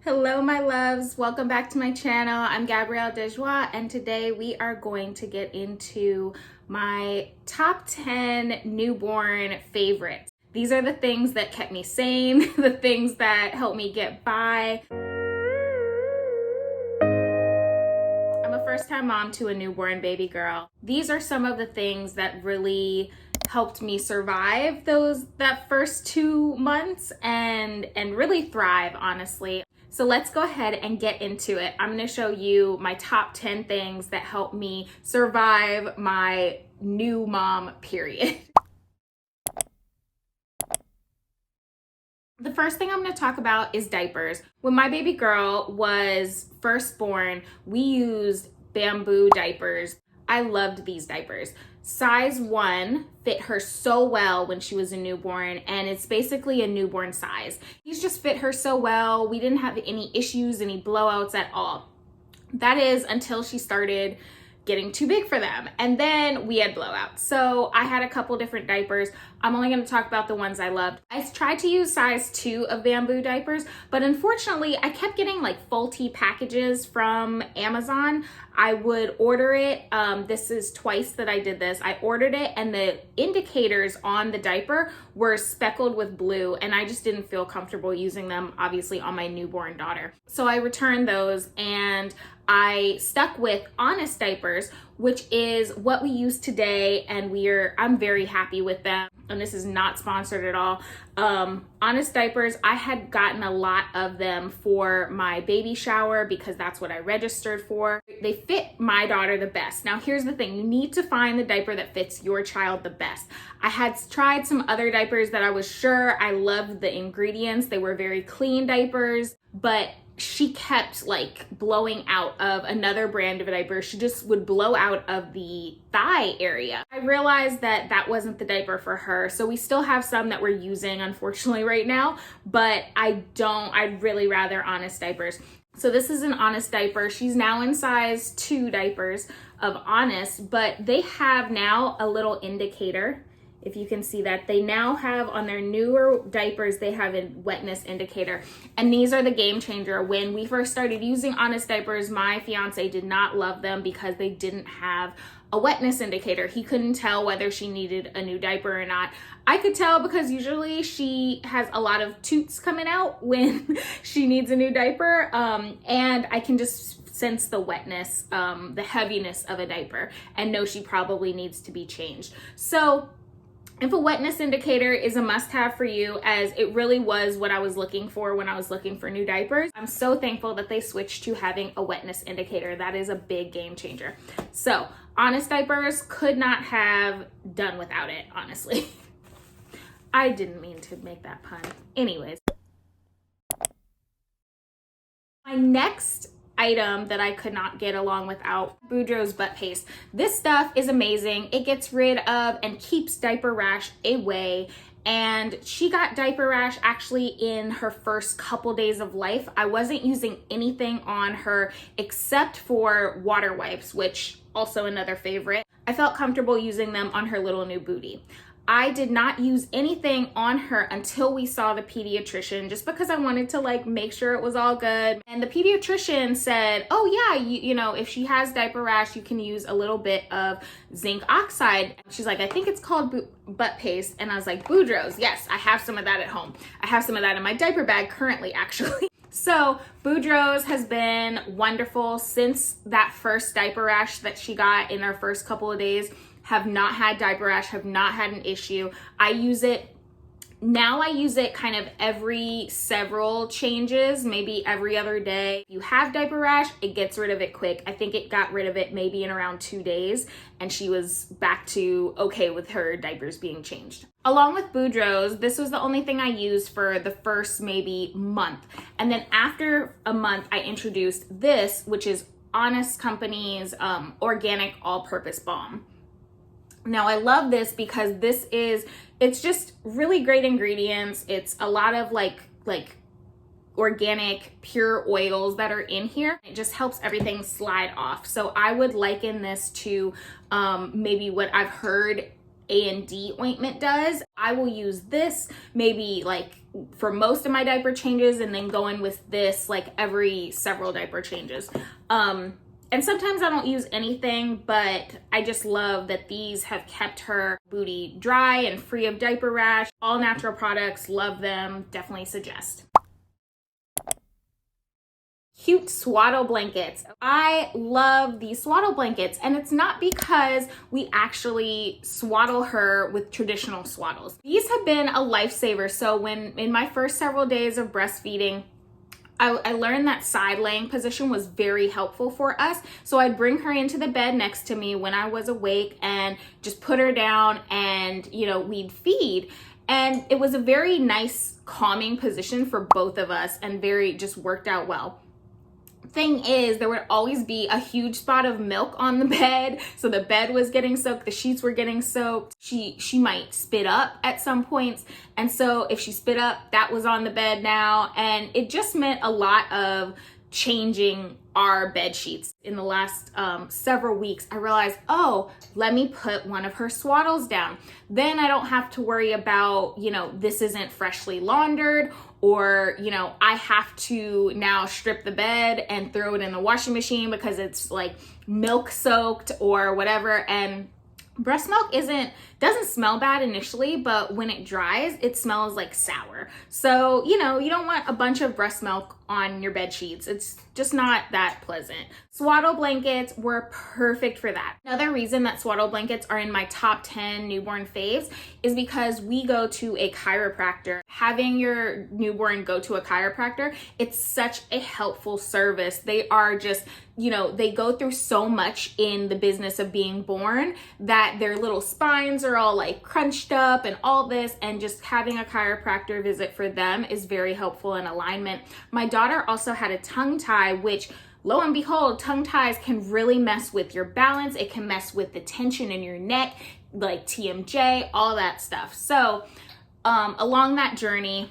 Hello my loves, welcome back to my channel. I'm Gabrielle Dejoie and today we are going to get into my top 10 newborn favorites. These are the things that kept me sane, the things that helped me get by. I'm a first-time mom to a newborn baby girl. These are some of the things that really helped me survive that first 2 months and really thrive, honestly. So let's go ahead and get into it. I'm gonna show you my top 10 things that helped me survive my new mom period. The first thing I'm gonna talk about is diapers. When my baby girl was first born, we used bamboo diapers. I loved these diapers. Size 1 fit her so well when she was a newborn, and it's basically a newborn size. These just fit her so well. We didn't have any issues, any blowouts at all. That is until she started getting too big for them, and then we had blowouts. So I had a couple different diapers. I'm only going to talk about the ones I loved. I tried to use size 2 of bamboo diapers, but unfortunately I kept getting like faulty packages from Amazon. I would order it. This is twice that I did this. I ordered it and the indicators on the diaper were speckled with blue, and I just didn't feel comfortable using them, obviously, on my newborn daughter. So I returned those and I stuck with Honest diapers, which is what we use today, and I'm very happy with them. And this is not sponsored at all. Honest diapers, I had gotten a lot of them for my baby shower because that's what I registered for. They fit my daughter the best. Now here's the thing, you need to find the diaper that fits your child the best. I had tried some other diapers that I was sure I loved the ingredients. They were very clean diapers, but she kept like blowing out of another brand of a diaper. She just would blow out of the thigh area. I realized that that wasn't the diaper for her. So we still have some that we're using, unfortunately, right now, but I'd really rather Honest diapers. So this is an Honest diaper. She's now in size 2 diapers of Honest, but they have now a little indicator. If you can see that, they now have on their newer diapers, they have a wetness indicator. And these are the game changer. When we first started using Honest diapers, my fiance did not love them because they didn't have a wetness indicator. He couldn't tell whether she needed a new diaper or not. I could tell because usually she has a lot of toots coming out when she needs a new diaper. And I can just sense the wetness, the heaviness of a diaper, and know she probably needs to be changed. So if a wetness indicator is a must-have for you, as it really was what I was looking for when I was looking for new diapers, I'm so thankful that they switched to having a wetness indicator. That is a big game changer. So Honest diapers could not have done without it, honestly. I didn't mean to make that pun. Anyways. My next item that I could not get along without, Boudreaux's butt paste. This stuff is amazing. It gets rid of and keeps diaper rash away. And she got diaper rash actually in her first couple days of life. I wasn't using anything on her except for water wipes, which also another favorite. I felt comfortable using them on her little new booty. I did not use anything on her until we saw the pediatrician, just because I wanted to like make sure it was all good. And the pediatrician said, oh yeah, you know, if she has diaper rash, you can use a little bit of zinc oxide. She's like, I think it's called butt paste. And I was like, Boudreaux's, yes, I have some of that at home. I have some of that in my diaper bag currently, actually. So Boudreaux's has been wonderful since that first diaper rash that she got in her first couple of days. Have not had diaper rash, have not had an issue. I use it kind of every several changes, maybe every other day. If you have diaper rash, it gets rid of it quick. I think it got rid of it maybe in around 2 days, and she was back to okay with her diapers being changed. Along with Boudreaux's, this was the only thing I used for the first maybe month. And then after a month, I introduced this, which is Honest Company's organic all-purpose balm. Now I love this because it's just really great ingredients. It's a lot of like organic pure oils that are in here. It just helps everything slide off. So I would liken this to maybe what I've heard A&D ointment does. I will use this maybe like for most of my diaper changes, and then go in with this like every several diaper changes. And sometimes I don't use anything, but I just love that these have kept her booty dry and free of diaper rash. All natural products, love them, definitely suggest. Cute swaddle blankets. I love these swaddle blankets, and it's not because we actually swaddle her with traditional swaddles. These have been a lifesaver. So when in my first several days of breastfeeding, I learned that side laying position was very helpful for us. So I'd bring her into the bed next to me when I was awake and just put her down, and, you know, we'd feed. And it was a very nice calming position for both of us, and very just worked out well. Thing is, there would always be a huge spot of milk on the bed, so the bed was getting soaked, the sheets were getting soaked. She might spit up at some points, and so if she spit up, that was on the bed now, and it just meant a lot of changing our bed sheets. In the last several weeks, I realized, oh, let me put one of her swaddles down. Then I don't have to worry about, you know, this isn't freshly laundered, or, you know, I have to now strip the bed and throw it in the washing machine because it's like milk soaked or whatever. And breast milk doesn't smell bad initially, but when it dries, it smells like sour. So, you know, you don't want a bunch of breast milk on your bed sheets. It's just not that pleasant. Swaddle blankets were perfect for that. Another reason that swaddle blankets are in my top 10 newborn faves is because we go to a chiropractor. Having your newborn go to a chiropractor, it's such a helpful service. They are just, you know, they go through so much in the business of being born that their little spines are all like crunched up and all this, and just having a chiropractor visit for them is very helpful in alignment. My daughter also had a tongue tie, which, lo and behold, tongue ties can really mess with your balance. It can mess with the tension in your neck, like TMJ, all that stuff. So along that journey,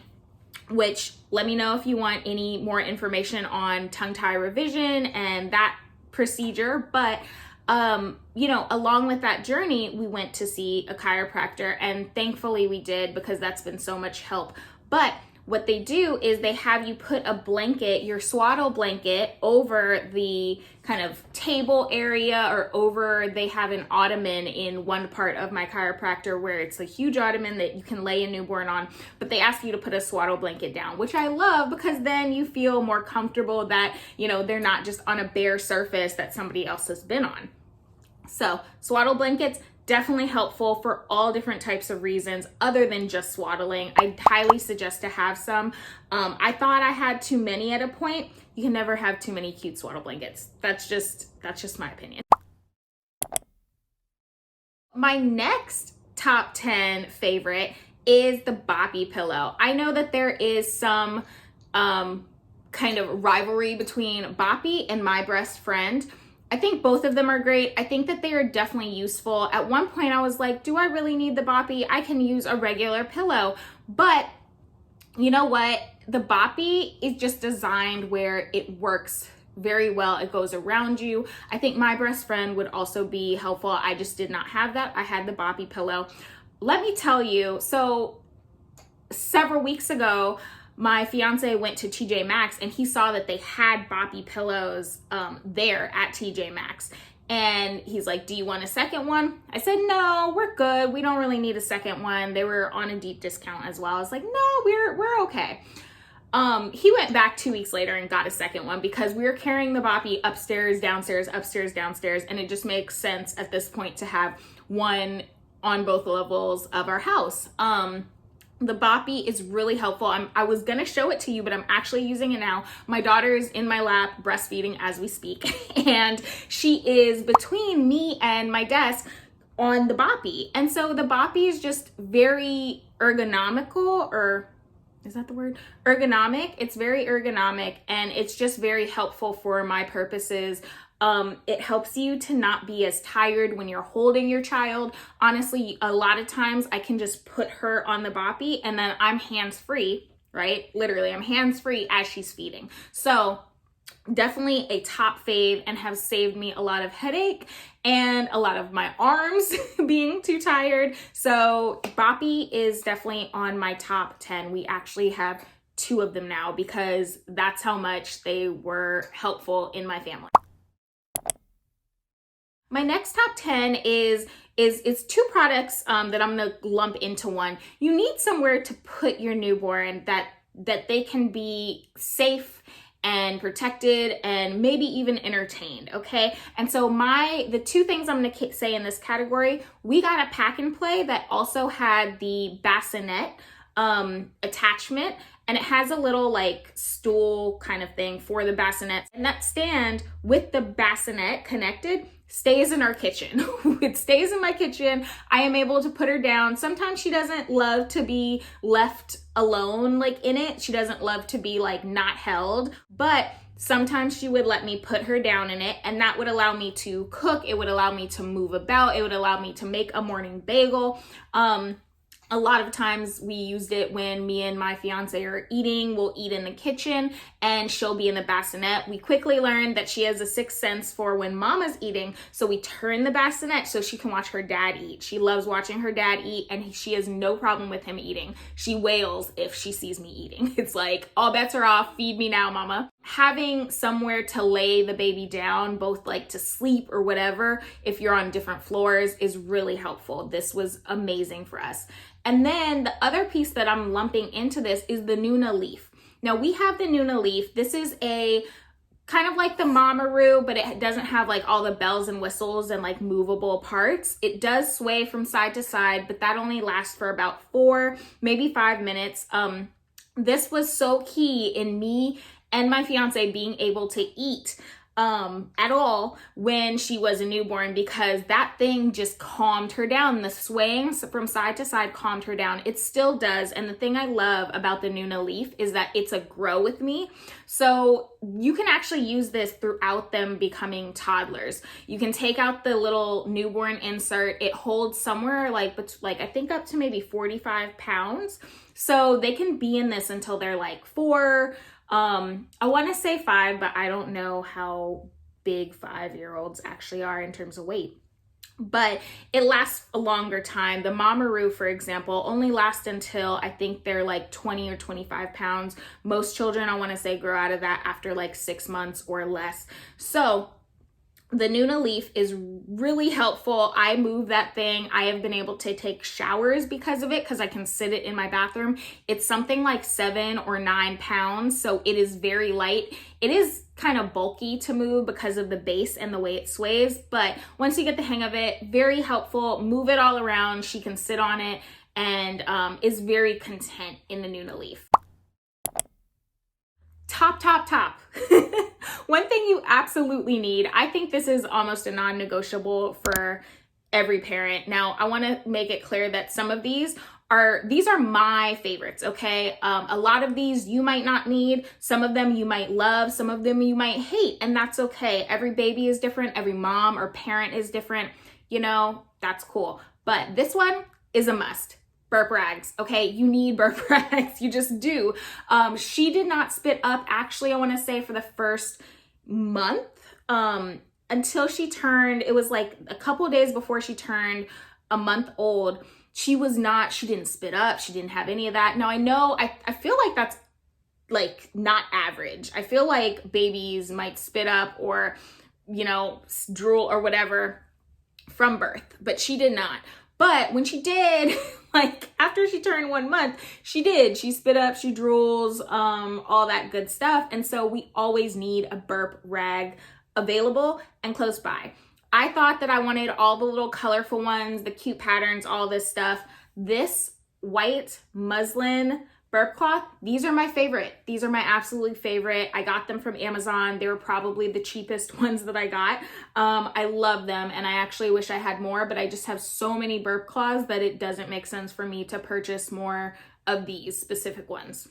which let me know if you want any more information on tongue tie revision and that procedure. But, you know, along with that journey, we went to see a chiropractor, and thankfully we did, because that's been so much help. But what they do is they have you put a blanket, your swaddle blanket, over the kind of table area, or over, they have an ottoman in one part of my chiropractor where it's a huge ottoman that you can lay a newborn on, but they ask you to put a swaddle blanket down, which I love, because then you feel more comfortable that, you know, they're not just on a bare surface that somebody else has been on. So swaddle blankets, definitely helpful for all different types of reasons other than just swaddling. I highly suggest to have some. I thought I had too many at a point. You can never have too many cute swaddle blankets. That's just my opinion. My next top 10 favorite is the Boppy Pillow. I know that there is some kind of rivalry between Boppy and My Best Friend. I think both of them are great. I think that they are definitely useful. At one point I was like, do I really need the Boppy? I can use a regular pillow. But you know what? The Boppy is just designed where it works very well. It goes around you. I think My Best Friend would also be helpful. I just did not have that. I had the Boppy Pillow. Let me tell you, so several weeks ago, my fiance went to TJ Maxx and he saw that they had Boppy pillows there at TJ Maxx. And he's like, do you want a second one? I said, no, we're good. We don't really need a second one. They were on a deep discount as well. I was like, no, we're okay. He went back 2 weeks later and got a second one, because we were carrying the Boppy upstairs, downstairs, upstairs, downstairs. And it just makes sense at this point to have one on both levels of our house. The Boppy is really helpful. I was gonna show it to you, but I'm actually using it now. My daughter's in my lap breastfeeding as we speak, and she is between me and my desk on the Boppy. And so the Boppy is just very ergonomical, or is that the word? Ergonomic. It's very ergonomic, and it's just very helpful for my purposes. It helps you to not be as tired when you're holding your child. Honestly, a lot of times I can just put her on the Boppy and then I'm hands-free, right? Literally, I'm hands-free as she's feeding. So Definitely a top fave and have saved me a lot of headache and a lot of my arms being too tired. So Boppy is definitely on my top 10. We actually have 2 of them now because that's how much they were helpful in my family. My next top 10 is 2 products that I'm gonna lump into one. You need somewhere to put your newborn that they can be safe and protected and maybe even entertained, okay? And so the 2 things I'm gonna say in this category, we got a pack and play that also had the bassinet attachment, and it has a little like stool kind of thing for the bassinet. And that stand with the bassinet connected stays in our kitchen. It stays in my kitchen. I am able to put her down. Sometimes she doesn't love to be left alone like in it. She doesn't love to be like not held, but sometimes she would let me put her down in it, and that would allow me to cook. It would allow me to move about. It would allow me to make a morning bagel. A lot of times we used it when me and my fiance are eating. We'll eat in the kitchen and she'll be in the bassinet. We quickly learned that she has a 6th sense for when mama's eating. So we turn the bassinet so she can watch her dad eat. She loves watching her dad eat, and she has no problem with him eating. She wails if she sees me eating. It's like, all bets are off. Feed me now, mama. Having somewhere to lay the baby down, both like to sleep or whatever, if you're on different floors, is really helpful. This was amazing for us. And then the other piece that I'm lumping into this is the Nuna leaf. Now we have the Nuna leaf. This is a kind of like the Mamaroo, but it doesn't have like all the bells and whistles and like movable parts. It does sway from side to side, but that only lasts for about 4, maybe 5 minutes. This was so key in me and my fiance being able to eat at all when she was a newborn, because that thing just calmed her down. The swaying from side to side calmed her down. It still does. And the thing I love about the Nuna leaf is that it's a grow with me. So you can actually use this throughout them becoming toddlers. You can take out the little newborn insert. It holds somewhere like I think up to maybe 45 pounds. So they can be in this until they're like 4. I want to say 5, but I don't know how big 5-year-olds actually are in terms of weight. But it lasts a longer time. The Mamaroo, for example, only lasts until I think they're like 20 or 25 pounds. Most children, I want to say, grow out of that after like 6 months or less. So the Nuna leaf is really helpful. I move that thing. I have been able to take showers because of it, because I can sit it in my bathroom. It's something like 7 or 9 pounds, so it is very light. It is kind of bulky to move because of the base and the way it sways, but once you get the hang of it, very helpful. Move it all around. She can sit on it and is very content in the Nuna leaf. Top. One thing you absolutely need, I think this is almost a non-negotiable for every parent. Now, I want to make it clear that some of these are my favorites, okay? A lot of these you might not need. Some of them you might love. Some of them you might hate, and that's okay. Every baby is different. Every mom or parent is different. You know, that's cool. But this one is a must. Burp rags, okay? You need burp rags. You just do. She did not spit up, actually, I want to say, for the first month until she turned, it was like a couple of days before she turned a month old. She didn't spit up. She didn't have any of that. Now, I know, I feel like that's like not average. I feel like babies might spit up or, you know, drool or whatever from birth, but she did not. But when she did, like after she turned 1 month, she did. She spit up, she drools, all that good stuff. And so we always need a burp rag available and close by. I thought that I wanted all the little colorful ones, the cute patterns, all this stuff. This white muslin burp cloth, these are my favorite. These are my absolute favorite. I got them from Amazon. They were probably the cheapest ones that I got. I love them, and I actually wish I had more, but I just have so many burp cloths that it doesn't make sense for me to purchase more of these specific ones.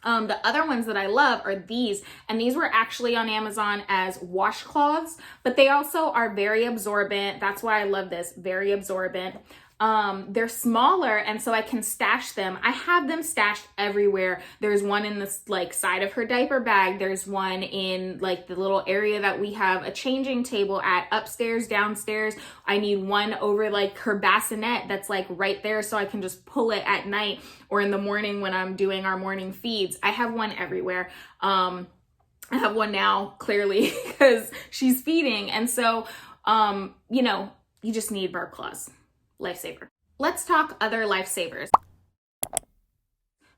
The other ones that I love are these, and these were actually on Amazon as washcloths, but they also are very absorbent. That's why I love this, very absorbent. They're smaller, and so I can stash them. I have them stashed everywhere. There's one in this like side of her diaper bag. There's one in like the little area that we have a changing table at, upstairs, downstairs. I need one over like her bassinet that's like right there, so I can just pull it at night or in the morning when I'm doing our morning feeds. I have one everywhere. I have one now, clearly, because she's feeding. And so, you know, you just need Burp Claws. Lifesaver. Let's talk other lifesavers.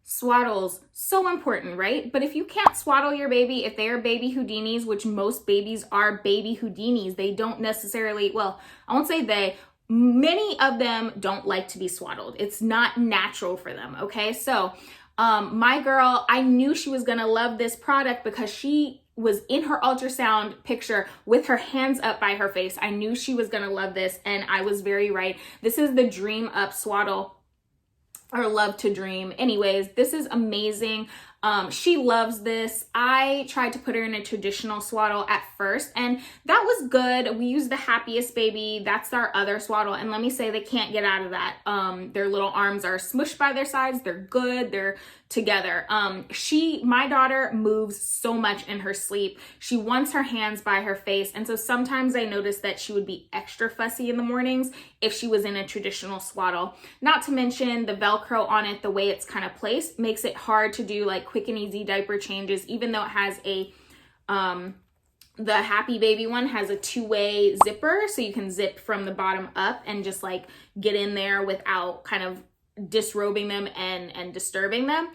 Swaddles, so important, right? But if you can't swaddle your baby, if they are baby Houdinis, which most babies are baby Houdinis, they don't necessarily, well, I won't say many of them don't like to be swaddled. It's not natural for them, okay? So my girl, I knew she was gonna love this product because she was in her ultrasound picture with her hands up by her face. I knew she was gonna love this, and I was very right. This is the Dream Up Swaddle, or Love to Dream. Anyways, this is amazing. She loves this. I tried to put her in a traditional swaddle at first, and that was good. We used the Happiest Baby. That's our other swaddle, and let me say, they can't get out of that. Their little arms are smushed by their sides. They're good. They're together. My daughter moves so much in her sleep. She wants her hands by her face, and so sometimes I noticed that she would be extra fussy in the mornings if she was in a traditional swaddle. Not to mention the Velcro on it, the way it's kind of placed, makes it hard to do like quick and easy diaper changes, even though it has the Happy Baby one has a two-way zipper, so you can zip from the bottom up and just like get in there without kind of disrobing them and disturbing them.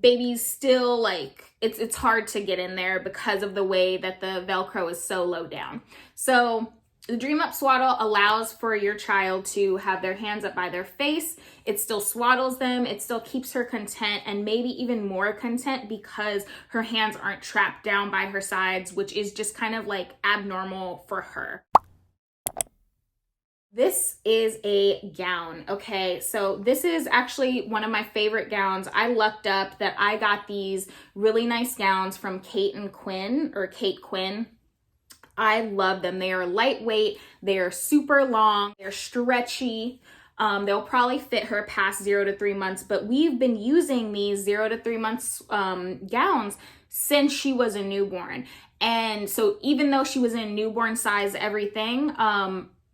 Babies still, like, it's hard to get in there because of the way that the Velcro is so low down. So the Dream Up Swaddle allows for your child to have their hands up by their face. It still swaddles them. It still keeps her content, and maybe even more content because her hands aren't trapped down by her sides, which is just kind of like abnormal for her. This is a gown, okay? So this is actually one of my favorite gowns. I lucked up that I got these really nice gowns from Kate Quinn. I love them. They are lightweight, they are super long, they're stretchy. They'll probably fit her past 0 to 3 months, but we've been using these 0 to 3 months gowns since she was a newborn. And so even though she was in newborn size everything,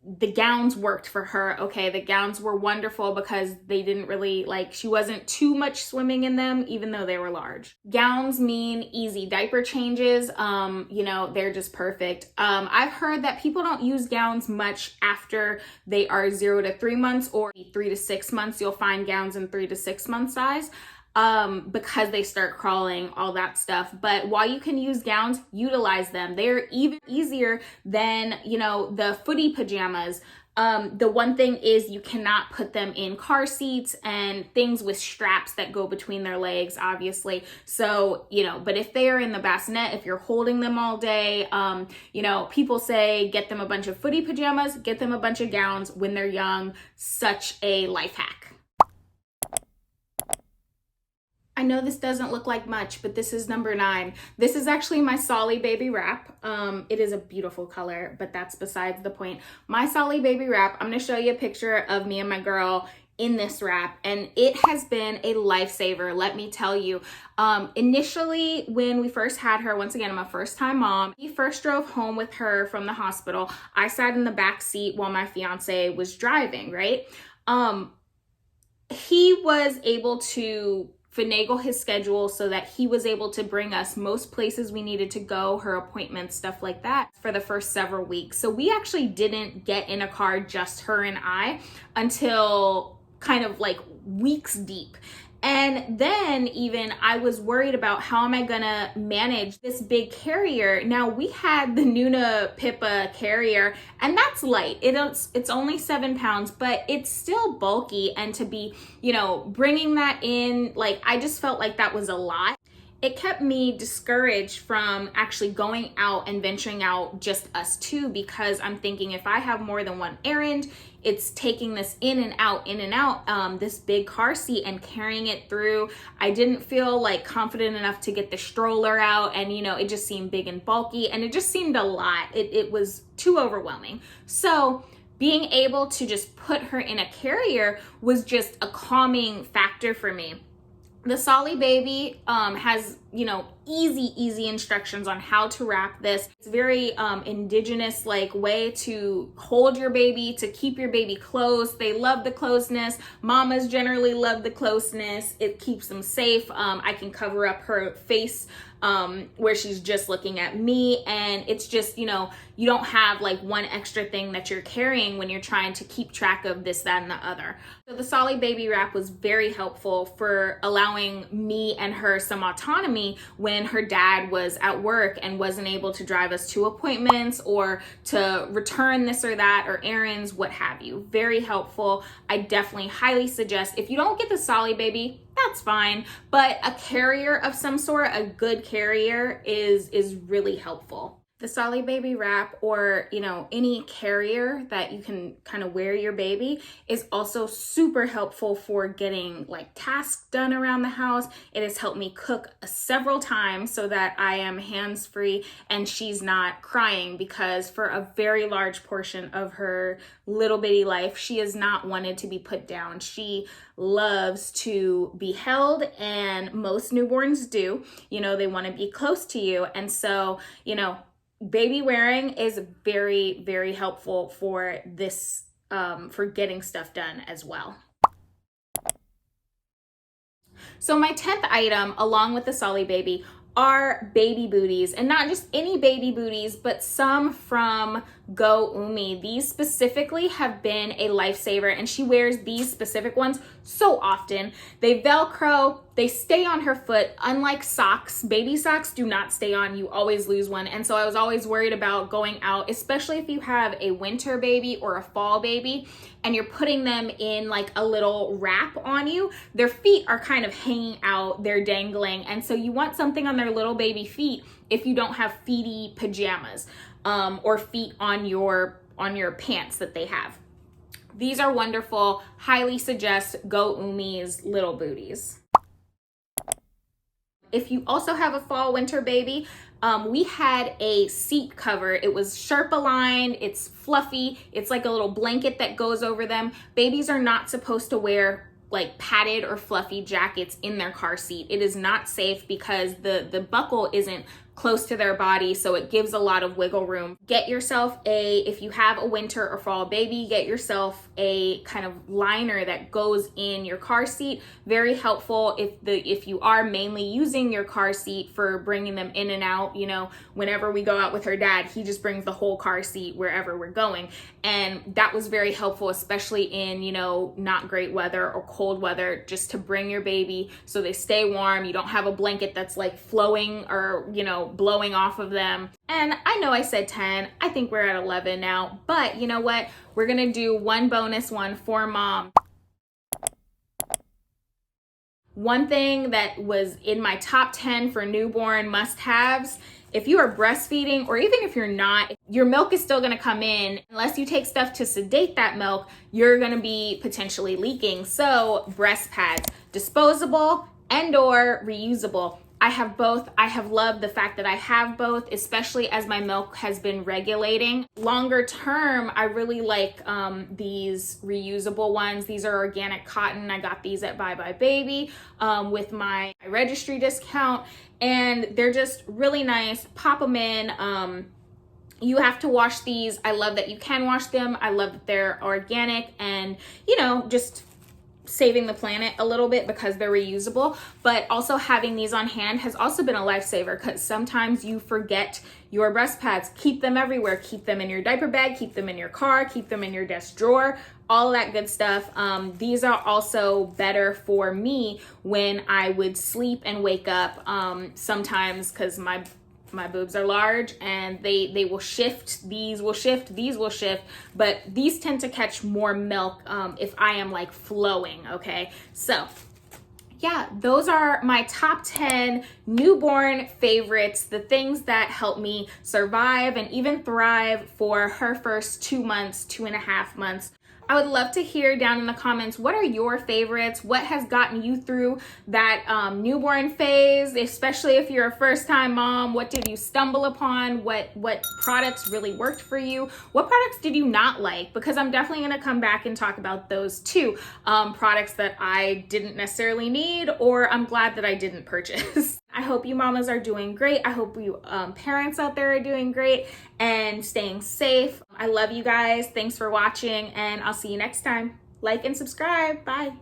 the gowns worked for her, okay? The gowns were wonderful because they didn't really, like, she wasn't too much swimming in them, even though they were large. Gowns mean easy diaper changes. You know, they're just perfect. I've heard that people don't use gowns much after they are 0 to 3 months, or 3 to 6 months. You'll find gowns in 3 to 6 month size. Because they start crawling, all that stuff. But while you can use gowns, utilize them. They're even easier than, you know, the footy pajamas. The one thing is you cannot put them in car seats and things with straps that go between their legs, obviously. So, you know, but if they are in the bassinet, if you're holding them all day, you know, people say get them a bunch of footy pajamas, get them a bunch of gowns when they're young. Such a life hack. I know this doesn't look like much, but this is number 9. This is actually my Solly Baby wrap. It is a beautiful color, but that's besides the point. My Solly Baby wrap, I'm gonna show you a picture of me and my girl in this wrap, and it has been a lifesaver, let me tell you. Initially, when we first had her, once again, I'm a first-time mom. We first drove home with her from the hospital. I sat in the back seat while my fiance was driving, right? He was able to finagle his schedule so that he was able to bring us most places we needed to go, her appointments, stuff like that, for the first several weeks. So we actually didn't get in a car, just her and I, until kind of like weeks deep. And then even I was worried about how am I gonna manage this big carrier. Now we had the Nuna Pippa carrier, and that's light. It's only 7 pounds, but it's still bulky. And to be, you know, bringing that in, like, I just felt like that was a lot. It kept me discouraged from actually going out and venturing out just us two, because I'm thinking if I have more than one errand, it's taking this in and out, this big car seat and carrying it through. I didn't feel like confident enough to get the stroller out, and, you know, it just seemed big and bulky, and it just seemed a lot. It was too overwhelming. So being able to just put her in a carrier was just a calming factor for me. The Solly Baby has, easy instructions on how to wrap this. It's very indigenous like way to hold your baby, to keep your baby close. They love the closeness. Mamas generally love the closeness. It keeps them safe. I can cover up her face where she's just looking at me, and it's just, you don't have like one extra thing that you're carrying when you're trying to keep track of this, that, and the other. So the Solly Baby Wrap was very helpful for allowing me and her some autonomy when her dad was at work and wasn't able to drive us to appointments or to return this or that or errands, what have you. Very helpful. I definitely highly suggest, if you don't get the Solly Baby, that's fine, but a carrier of some sort, a good carrier is really helpful. The Solly Baby Wrap, or any carrier that you can kind of wear your baby, is also super helpful for getting like tasks done around the house. It has helped me cook several times so that I am hands-free and she's not crying, because for a very large portion of her little bitty life, she has not wanted to be put down. She loves to be held, and most newborns do. They want to be close to you, and so baby wearing is very, very helpful for this, for getting stuff done as well. So my 10th item, along with the Solly Baby, are baby booties, and not just any baby booties, but some from Go Umi. These specifically have been a lifesaver, and she wears these specific ones so often. They Velcro, they stay on her foot. Unlike socks, baby socks do not stay on. You always lose one. And so I was always worried about going out, especially if you have a winter baby or a fall baby and you're putting them in like a little wrap on you. Their feet are kind of hanging out, they're dangling. And so you want something on their little baby feet if you don't have feety pajamas or feet on your pants that they have. These are wonderful. Highly suggest Go Umi's little booties. If you also have a fall winter baby, we had a seat cover. It was Sherpa lined, it's fluffy, it's like a little blanket that goes over them. Babies are not supposed to wear like padded or fluffy jackets in their car seat. It is not safe because the buckle isn't close to their body, so it gives a lot of wiggle room. Get yourself if you have a winter or fall baby, get yourself a kind of liner that goes in your car seat. Very helpful if you are mainly using your car seat for bringing them in and out. Whenever we go out with her dad, he just brings the whole car seat wherever we're going, and that was very helpful, especially in not great weather or cold weather, just to bring your baby so they stay warm. You don't have a blanket that's like flowing or blowing off of them. And I know I said 10, I think we're at 11 now, but you know what? We're gonna do one bonus one for mom. One thing that was in my top 10 for newborn must-haves, if you are breastfeeding, or even if you're not, your milk is still gonna come in. Unless you take stuff to sedate that milk, you're gonna be potentially leaking. So breast pads, disposable and or reusable. I have both. I have loved the fact that I have both, especially as my milk has been regulating. Longer term, I really like these reusable ones. These are organic cotton. I got these at Bye Bye Baby with my registry discount, and they're just really nice. Pop them in. You have to wash these. I love that you can wash them. I love that they're organic and, just saving the planet a little bit because they're reusable. But also having these on hand has also been a lifesaver, because sometimes you forget your breast pads. Keep them everywhere. Keep them in your diaper bag, keep them in your car, keep them in your desk drawer, all that good stuff. These are also better for me when I would sleep and wake up sometimes, because my boobs are large and they will shift. These will shift, these will shift, but these tend to catch more milk if I am like flowing, okay? So yeah, those are my top 10 newborn favorites, the things that help me survive and even thrive for her first 2 months, 2.5 months I would love to hear down in the comments, what are your favorites? What has gotten you through that newborn phase, especially if you're a first-time mom? What did you stumble upon? What products really worked for you? What products did you not like? Because I'm definitely gonna come back and talk about those too. Products that I didn't necessarily need, or I'm glad that I didn't purchase. I hope you mamas are doing great. I hope you parents out there are doing great and staying safe. I love you guys. Thanks for watching, and I'll see you next time. Like and subscribe. Bye.